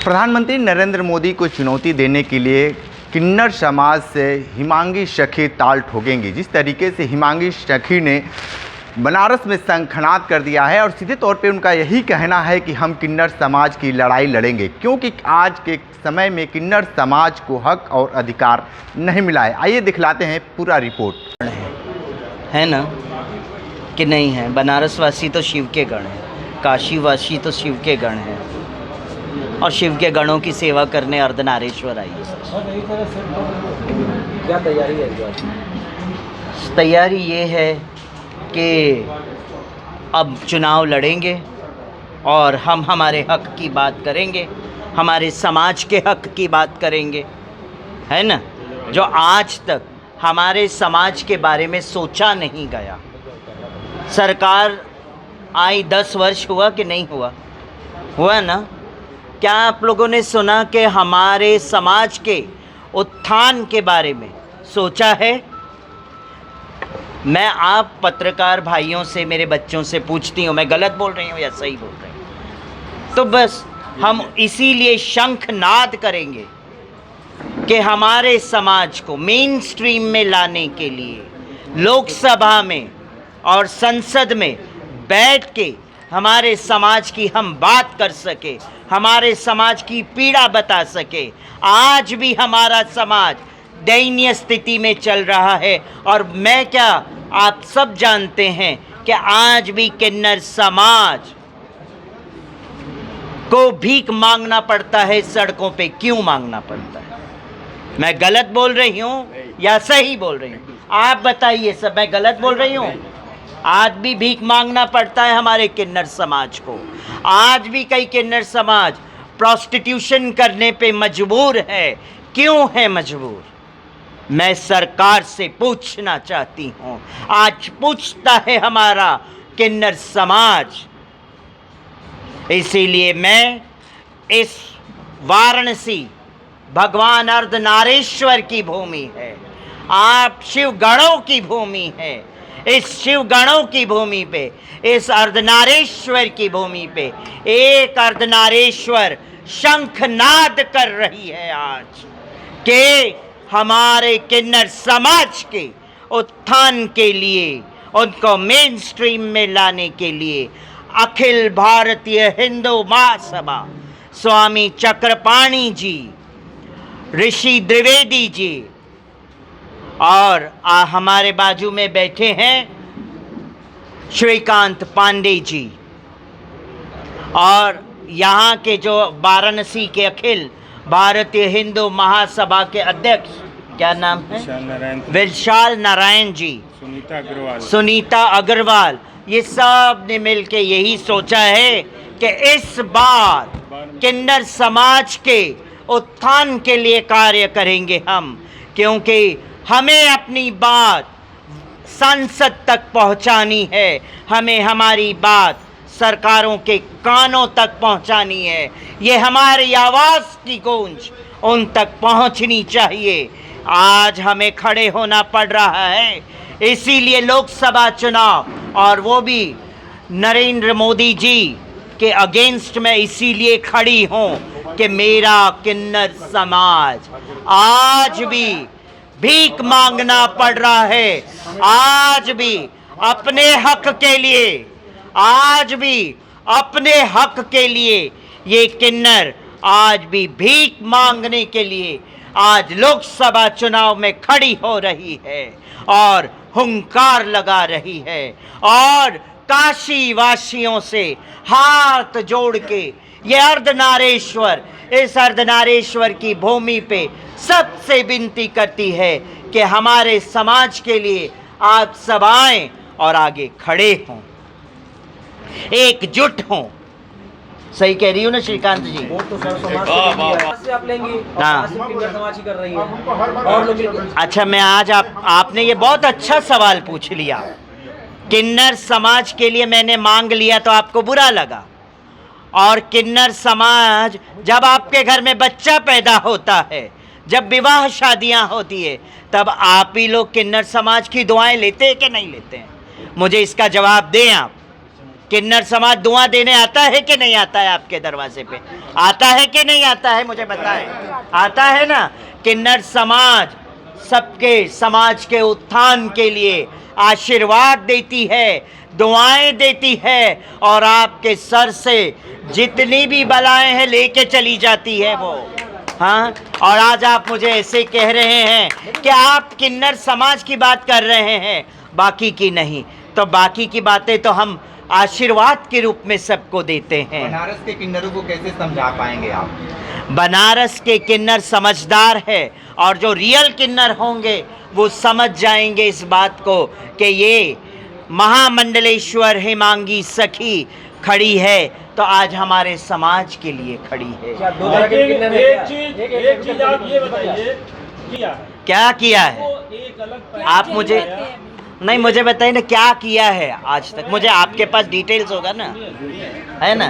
प्रधानमंत्री नरेंद्र मोदी को चुनौती देने के लिए किन्नर समाज से हिमांगी सखी ताल ठोकेंगी। जिस तरीके से हिमांगी सखी ने बनारस में शंखनाद कर दिया है और सीधे तौर पे उनका यही कहना है कि हम किन्नर समाज की लड़ाई लड़ेंगे, क्योंकि आज के समय में किन्नर समाज को हक और अधिकार नहीं मिला है। आइए दिखलाते हैं पूरा रिपोर्ट। है ना कि नहीं है? बनारस वासी तो शिव के गण हैं, काशी वासी तो शिव के गण हैं और शिव के गणों की सेवा करने अर्धनारेश्वर आई। क्या तैयारी है? तैयारी ये है कि अब चुनाव लड़ेंगे और हम हमारे हक की बात करेंगे, हमारे समाज के हक की बात करेंगे, है ना, जो आज तक हमारे समाज के बारे में सोचा नहीं गया। सरकार आई 10 वर्ष हुआ कि नहीं हुआ? हुआ ना? क्या आप लोगों ने सुना कि हमारे समाज के उत्थान के बारे में सोचा है? मैं आप पत्रकार भाइयों से, मेरे बच्चों से पूछती हूँ, मैं गलत बोल रही हूँ या सही बोल रही हूँ? तो बस हम इसीलिए शंखनाद करेंगे कि हमारे समाज को मेन स्ट्रीम में लाने के लिए लोकसभा में और संसद में बैठ के हमारे समाज की हम बात कर सके, हमारे समाज की पीड़ा बता सके। आज भी हमारा समाज दयनीय स्थिति में चल रहा है और मैं क्या, आप सब जानते हैं कि आज भी किन्नर समाज को भीख मांगना पड़ता है सड़कों पे। क्यों मांगना पड़ता है? मैं गलत बोल रही हूँ या सही बोल रही हूँ? आप बताइए सब, मैं गलत बोल रही हूँ? आज भी भीख मांगना पड़ता है हमारे किन्नर समाज को। आज भी कई किन्नर समाज प्रोस्टिट्यूशन करने पे मजबूर है। क्यों है मजबूर? मैं सरकार से पूछना चाहती हूँ। आज पूछता है हमारा किन्नर समाज। इसीलिए मैं इस वाराणसी भगवान अर्धनारेश्वर की भूमि है, आप शिव गणों की भूमि है। इस शिव गणों की भूमि पे, इस अर्धनारेश्वर की भूमि पे एक अर्धनारेश्वर शंखनाद कर रही है आज कि हमारे किन्नर समाज के उत्थान के लिए, उनको मेन स्ट्रीम में लाने के लिए अखिल भारतीय हिंदू महासभा, स्वामी चक्रपाणी जी, ऋषि द्विवेदी जी और हमारे बाजू में बैठे हैं श्रीकांत पांडे जी और यहाँ के जो वाराणसी के अखिल भारतीय हिंदू महासभा के अध्यक्ष, क्या नाम है? विशाल नारायण जी, सुनीता अग्रवाल, ये सब ने मिलके यही सोचा है कि इस बार किन्नर समाज के उत्थान के लिए कार्य करेंगे हम, क्योंकि हमें अपनी बात संसद तक पहुंचानी है, हमें हमारी बात सरकारों के कानों तक पहुंचानी है। ये हमारी आवाज़ की गूंज उन तक पहुंचनी चाहिए। आज हमें खड़े होना पड़ रहा है, इसीलिए लोकसभा चुनाव, और वो भी नरेंद्र मोदी जी के अगेंस्ट में इसीलिए खड़ी हूँ कि मेरा किन्नर समाज आज भी भीख मांगना पड़ रहा है। आज भी अपने हक के लिए, आज भी अपने हक के लिए ये किन्नर आज भी भीख मांगने के लिए आज लोकसभा चुनाव में खड़ी हो रही है और हुंकार लगा रही है और काशी वासियों से हाथ जोड़ के ये अर्धनारेश्वर, इस अर्धनारेश्वर की भूमि पे सबसे विनती करती है कि हमारे समाज के लिए आप सब आएं और आगे खड़े हों, एकजुट हों। सही कह रही हूँ ना श्रीकांत जी? वोट तो सर समाज से आप लेंगे, हाँ। किन्नर समाज ही कर रही है और लोग। अच्छा, मैं आज आपने ये बहुत अच्छा सवाल पूछ लिया। किन्नर समाज के लिए मैंने मांग लिया तो आपको बुरा लगा, और किन्नर समाज, जब आपके घर में बच्चा पैदा होता है, जब विवाह शादियां होती है, तब आप ही लोग किन्नर समाज की दुआएं लेते हैं कि नहीं लेते हैं? मुझे इसका जवाब दें आप। किन्नर समाज दुआ देने आता है कि नहीं आता है आपके दरवाजे पे? आता है कि नहीं आता है, मुझे बताएं। आता है ना। किन्नर समाज सबके समाज के उत्थान के लिए आशीर्वाद देती है, दुआएं देती है और आपके सर से जितनी भी बलाएं हैं लेके चली जाती है वो। हाँ, और आज आप मुझे ऐसे कह रहे हैं कि आप किन्नर समाज की बात कर रहे हैं, बाकी की नहीं। तो बाकी की बातें तो हम आशीर्वाद के रूप में सबको देते हैं। बनारस के किन्नरों को कैसे समझा पाएंगे आप? बनारस के किन्नर समझदार है और जो रियल किन्नर होंगे वो समझ जाएंगे इस बात को कि ये महामंडलेश्वर हिमांगी सखी खड़ी है तो आज हमारे समाज के लिए खड़ी है। क्या दो तरह के किन्नर हैं एक क्या? चीज आप ये बताइए, क्या किया है एक अलग आप मुझे नहीं, मुझे बताइए ना क्या किया है आज तक। मुझे आपके पास डिटेल्स होगा ना, है ना।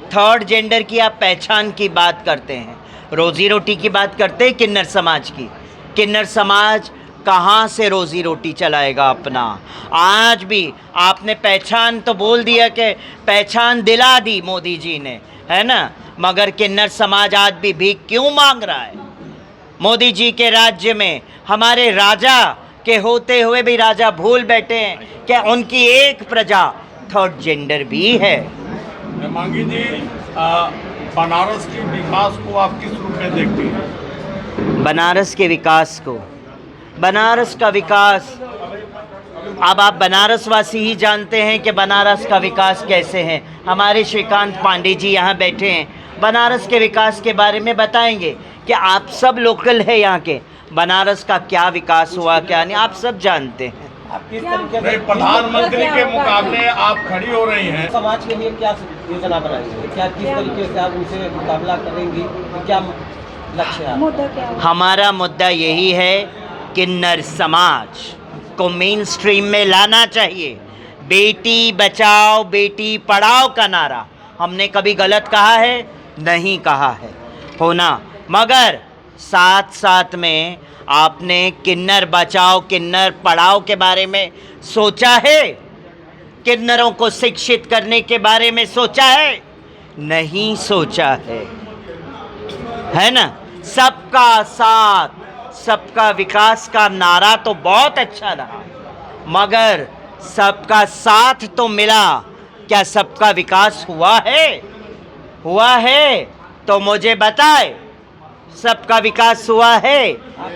थर्ड जेंडर की आप पहचान की बात करते हैं, रोजी रोटी की बात करते हैं किन्नर समाज की। किन्नर समाज कहाँ से रोजी रोटी चलाएगा अपना? आज भी आपने पहचान तो बोल दिया कि पहचान दिला दी मोदी जी ने, है ना, मगर किन्नर समाज आज भी भीख क्यों मांग रहा है? मोदी जी के राज्य में हमारे राजा के होते हुए भी राजा भूल बैठे हैं कि उनकी एक प्रजा थर्ड जेंडर भी है। हिमांगी जी, बनारस के विकास को आप किस रूप में देखती हैं? बनारस के विकास को, बनारस का विकास, अब आप बनारस वासी ही जानते हैं कि बनारस का विकास कैसे है। हमारे श्रीकांत पांडे जी यहाँ बैठे हैं, बनारस के विकास के बारे में बताएंगे कि आप सब लोकल है यहाँ के, बनारस का क्या विकास हुआ क्या नहीं आप सब जानते हैं। आप किस तरीके नहीं, से प्रधानमंत्री के मुकाबले आप खड़ी हो रही हैं। समाज के लिए क्या योजना बनाएंगे? क्या किस तरीके से आप उनसे मुकाबला करेंगी? क्या लक्ष्य है आपका? हमारा मुद्दा यही है, किन्नर समाज को मेन स्ट्रीम में लाना चाहिए। बेटी बचाओ बेटी पढ़ाओ का नारा हमने कभी गलत कहा है? नहीं कहा है होना, मगर साथ साथ में आपने किन्नर बचाओ किन्नर पढ़ाओ के बारे में सोचा है? किन्नरों को शिक्षित करने के बारे में सोचा है? नहीं सोचा है ना। सबका साथ सबका विकास का नारा तो बहुत अच्छा रहा, मगर सबका साथ तो मिला, क्या सबका विकास हुआ है? हुआ है तो मुझे बताए, सबका विकास हुआ है?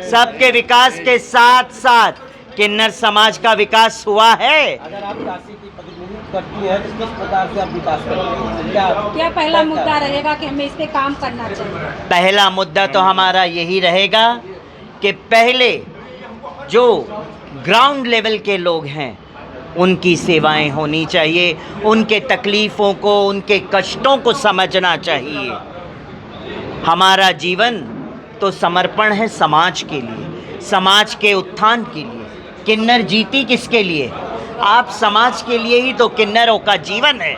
सबके विकास के साथ साथ किन्नर समाज का विकास हुआ है? अगर आप काशी की प्रतिनिधित्व करती हैं तो किस प्रकार से आप विकास करेंगे? क्या पहला मुद्दा रहेगा कि हमें इस पे काम करना चाहिए? पहला मुद्दा तो हमारा यही रहेगा कि पहले जो ग्राउंड लेवल के लोग हैं उनकी सेवाएं होनी चाहिए, उनके तकलीफ़ों को उनके कष्टों को समझना चाहिए। हमारा जीवन तो समर्पण है समाज के लिए, समाज के उत्थान के लिए। किन्नर जीती किसके लिए? आप समाज के लिए ही तो किन्नरों का जीवन है।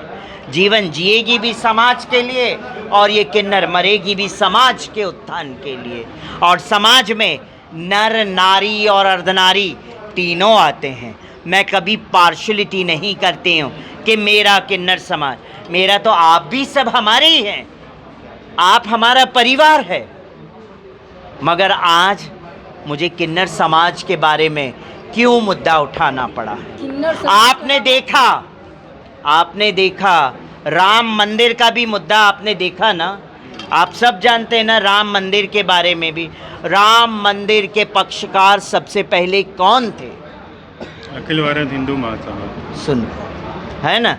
जीवन जिएगी भी समाज के लिए और ये किन्नर मरेगी भी समाज के उत्थान के लिए। और समाज में नर नारी और अर्धनारी तीनों आते हैं। मैं कभी पार्शलिटी नहीं करती हूँ कि मेरा किन्नर समाज, मेरा तो आप भी सब हमारे ही हैं, आप हमारा परिवार है। मगर आज मुझे किन्नर समाज के बारे में क्यों मुद्दा उठाना पड़ा? आपने देखा राम मंदिर का भी मुद्दा आपने देखा ना। आप सब जानते हैं ना राम मंदिर के बारे में भी। राम मंदिर के पक्षकार सबसे पहले कौन थे? अखिल भारत हिंदू महासभा। सुन, है ना,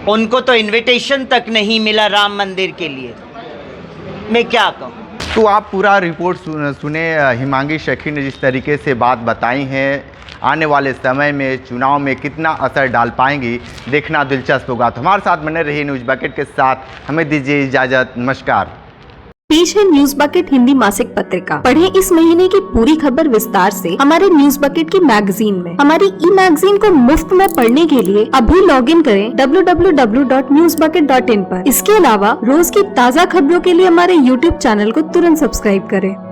उनको तो इनविटेशन तक नहीं मिला राम मंदिर के लिए। मैं क्या कहूँ? तो आप पूरा रिपोर्ट सुने हिमांगी सखी ने जिस तरीके से बात बताई है, आने वाले समय में चुनाव में कितना असर डाल पाएंगी देखना दिलचस्प होगा। तो हमारे साथ बने रहिए न्यूज़ बकेट के साथ, हमें दीजिए इजाज़त, नमस्कार। पेश है न्यूज बकेट हिंदी मासिक पत्रिका। पढ़ें इस महीने की पूरी खबर विस्तार से हमारे न्यूज बकेट की मैगजीन में। हमारी ई मैगजीन को मुफ्त में पढ़ने के लिए अभी लॉगिन करें www.newsbucket.in पर। इसके अलावा रोज की ताज़ा खबरों के लिए हमारे YouTube चैनल को तुरंत सब्सक्राइब करें।